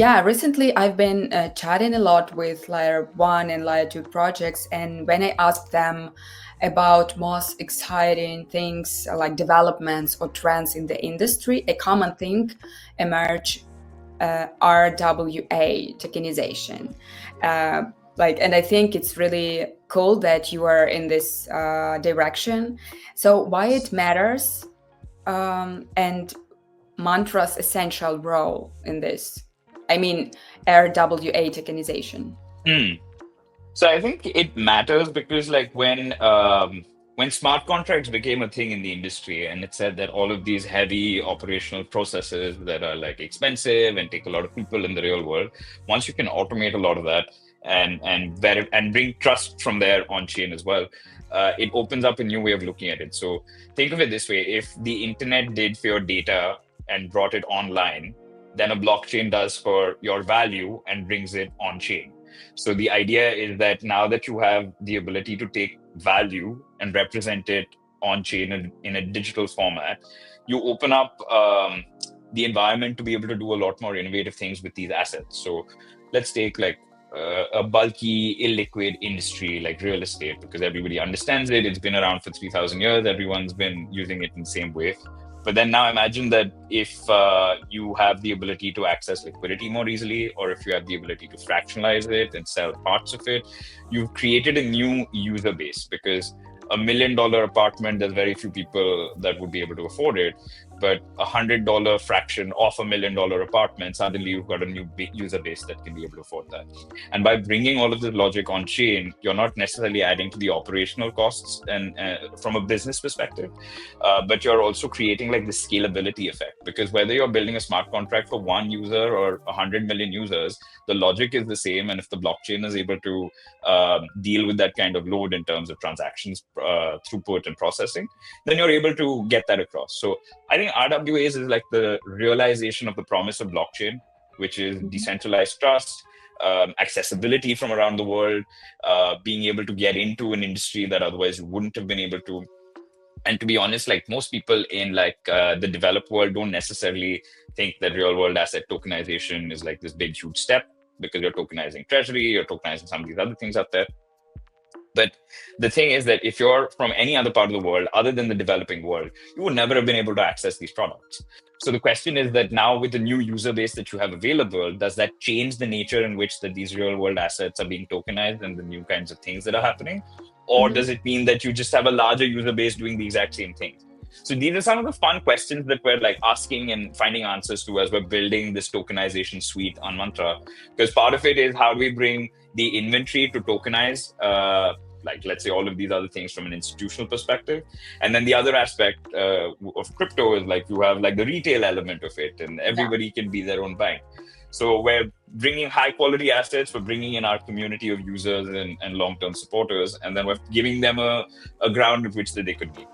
Yeah, recently I've been chatting a lot with layer one and layer two projects, and when I asked them about most exciting things like developments or trends in the industry, a common thing emerged: RWA tokenization. Uh, and I think it's really cool that you are in this direction. So, why it matters, and Mantra's essential role in this? I mean, RWA tokenization. Hmm. So I think it matters because like when smart contracts became a thing in the industry, and it said that all of these heavy operational processes that are like expensive and take a lot of people in the real world, once you can automate a lot of that and bring trust from there on chain as well, it opens up a new way of looking at it. So think of it this way: if the internet did for your data and brought it online, then a blockchain does for your value and brings it on chain. So the idea is that now that you have the ability to take value and represent it on chain in a digital format, you open up the environment to be able to do a lot more innovative things with these assets. So let's take like a bulky, illiquid industry like real estate, because everybody understands it. It's been around for 3,000 years. Everyone's been using it in the same way. But then now imagine that if you have the ability to access liquidity more easily, or if you have the ability to fractionalize it and sell parts of it, you've created a new user base, because $1 million apartment, there's very few people that would be able to afford it. But $100 fraction of $1 million apartment, suddenly you've got a new user base that can be able to afford that. And by bringing all of this logic on chain, you're not necessarily adding to the operational costs and from a business perspective, but you're also creating like the scalability effect, because whether you're building a smart contract for one user or 100 million users, the logic is the same. And if the blockchain is able to deal with that kind of load in terms of transactions, throughput and processing, then you're able to get that across. So I think RWAs is like the realization of the promise of blockchain, which is decentralized trust, accessibility from around the world, being able to get into an industry that otherwise you wouldn't have been able to. And to be honest, like most people in like the developed world don't necessarily think that real world asset tokenization is like this big, huge step, because you're tokenizing treasury, you're tokenizing some of these other things out there. But the thing is that if you're from any other part of the world other than the developing world, you would never have been able to access these products. So the question is that now with the new user base that you have available, does that change the nature in which that these real world assets are being tokenized and the new kinds of things that are happening? Or does it mean that you just have a larger user base doing the exact same things? So these are some of the fun questions that we're like asking and finding answers to as we're building this tokenization suite on Mantra. Because part of it is how do we bring the inventory to tokenize, like let's say all of these other things from an institutional perspective. And then the other aspect of crypto is like you have like the retail element of it, and everybody can be their own bank. So we're bringing high quality assets, we're bringing in our community of users and long-term supporters, and then we're giving them a ground in which that they could be.